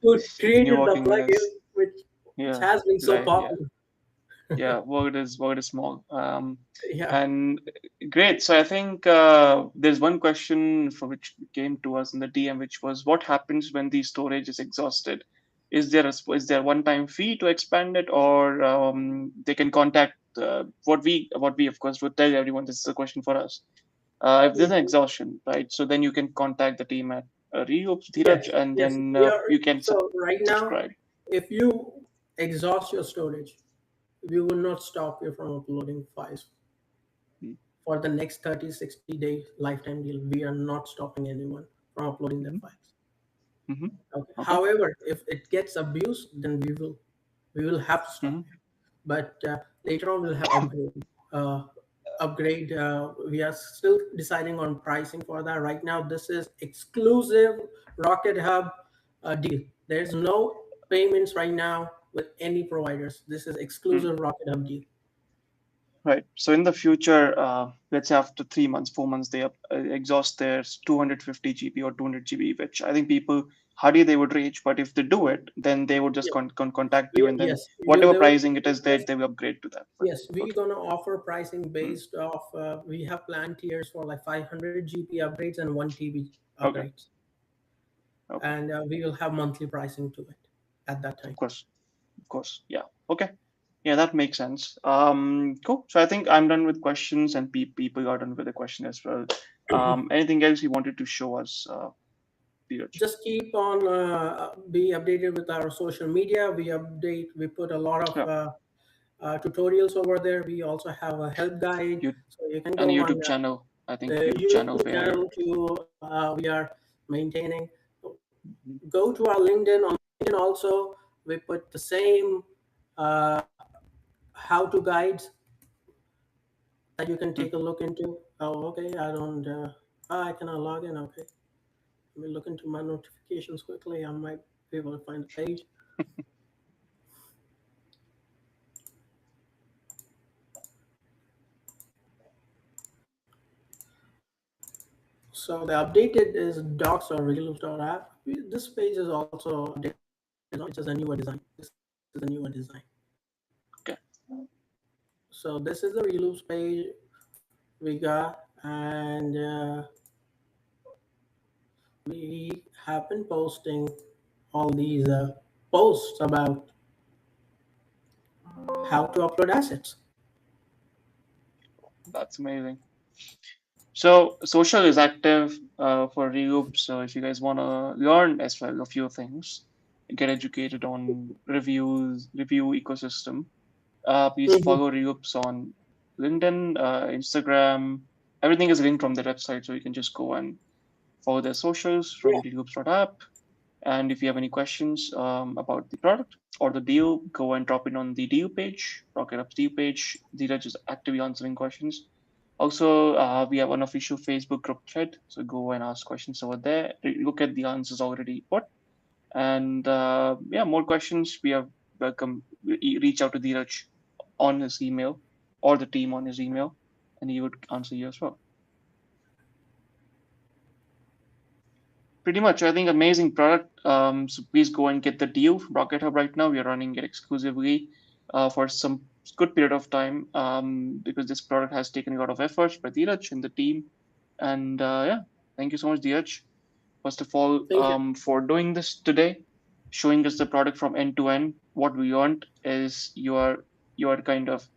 who When you're created the working with plugin, us. which Yeah. has been so Right. Yeah. popular. Yeah. Word is small. Yeah. And great. So I think there's one question for which came to us in the DM, which was, what happens when the storage is exhausted? Is there one time fee to expand it, or they can contact what we of course would tell everyone. This is a question for us. If there's an Mhm. exhaustion, right? So then you can contact the team at Reloops, Dheeraj, Yes, and yes. then We are you can so right now. subscribe. If you exhaust your storage, we will not stop you from uploading files for the next 30, 60-day lifetime deal. We are not stopping anyone from uploading their Mm-hmm. files. Mm-hmm. Okay. Okay. However, if it gets abused, then we will have to stop Mm-hmm. you. But later on, we'll have upgrade. Upgrade. We are still deciding on pricing for that. Right now, this is exclusive Rocket Hub deal. There's no payments right now with any providers. This is Hmm. exclusive Rocket Hub deal. Right. So in the future, let's say after 3 months, 4 months, they exhaust their 250 GB or 200 GB, which I think people hardly they would reach. But if they do it, then they would just Yeah. contact you, and then Yes. whatever There will pricing it is, they yes. they will upgrade to that. But Yes, we're okay. gonna offer pricing Mm. based off. We have plan tiers for like 500 GB upgrades and 1 TB Okay. upgrades, Okay. and we will have monthly pricing to it at that Of time. course. Of course. Yeah. Okay. Yeah, that makes sense. Cool. So I think I'm done with questions, and people are done with the question as well. Anything else you wanted to show us, Dheeraj? Just keep on be updated with our social media. We put a lot of Yeah. tutorials over there. We also have a help guide, You so you can and go on YouTube channel. I think the YouTube channel YouTube where. channel too. We are maintaining. Go to our LinkedIn. On LinkedIn also, we put the same uh, how-to guides that you can Hmm. take a look into. Oh, okay. I don't. I cannot log in. Okay. Let me look into my notifications quickly. I might be able to find the page. So the updated is docs or reloops.app. This page is also updated. It's just a newer design. This is a newer design. Okay. So this is the reloops page we got, and we have been posting all these posts about how to upload assets. That's amazing. So social is active for Reloop. So if you guys want to learn as well a few things, get educated on review ecosystem, please Mhm. follow Reloops on LinkedIn, Instagram. Everything is linked from their website, so you can just go and follow their socials from Yeah. reloops.app. And if you have any questions about the product or the deal, go and drop it on the deal page, Rocket Up's deal page. Dheeraj is actively answering questions. Also, we have an official Facebook group thread, so go and ask questions over there. Look at the answers already put. And yeah, more questions, we are welcome. Reach out to Dheeraj on his email or the team on his email, and he would answer you as well. Pretty much, I think amazing product. So please go and get the deal from Rocket Hub right now. We are running it exclusively for some good period of time because this product has taken a lot of efforts by Dheeraj and the team. And yeah, thank you so much, Dheeraj. First of all, Thank you. for doing this today, showing us the product from end to end. What we want is you are kind of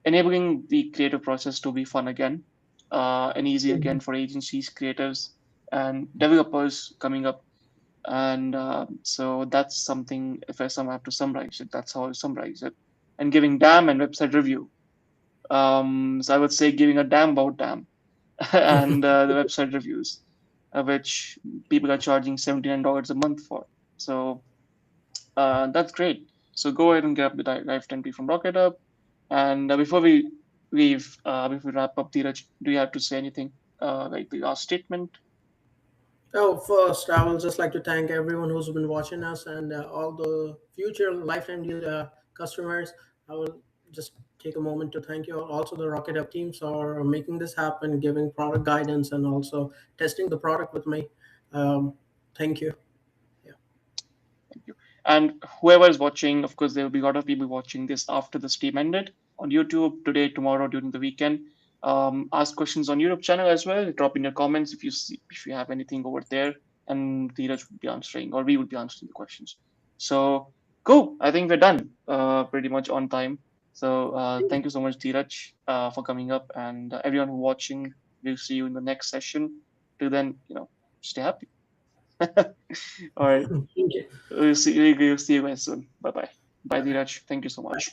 enabling the creative process to be fun again and easy Mhm. again for agencies, creatives, and developers coming up. And so that's something, if have to summarize it, that's how I summarize it. And giving damn and website review. So I would say giving a damn about damn and the website reviews, which people are charging $79 a month for. So that's great. So go ahead and grab the live template from Rocket Up. And before we leave, before we wrap up, Dheeraj, do you have to say anything like the last statement? Oh, first, I will just like to thank everyone who's been watching us and all the future lifetime deal customers. I will just take a moment to thank you all. Also, the Rocket Up teams for making this happen, giving product guidance, and also testing the product with me. Um, Thank you. Yeah. Thank you. And whoever is watching, of course, there will be a lot of people watching this after the stream ended on YouTube today, tomorrow, during the weekend. Ask questions on YouTube channel as well. Drop in your comments if you see, if you have anything over there, and Dheeraj would be answering, or we would be answering the questions. So cool. I think we're done. Pretty much on time. So thank you so much, Dheeraj, for coming up, and everyone who watching. We'll see you in the next session. Till then, stay happy. All right. Thank you. We'll see you guys soon. Bye bye. Bye, Bye. Dheeraj. Thank you so much.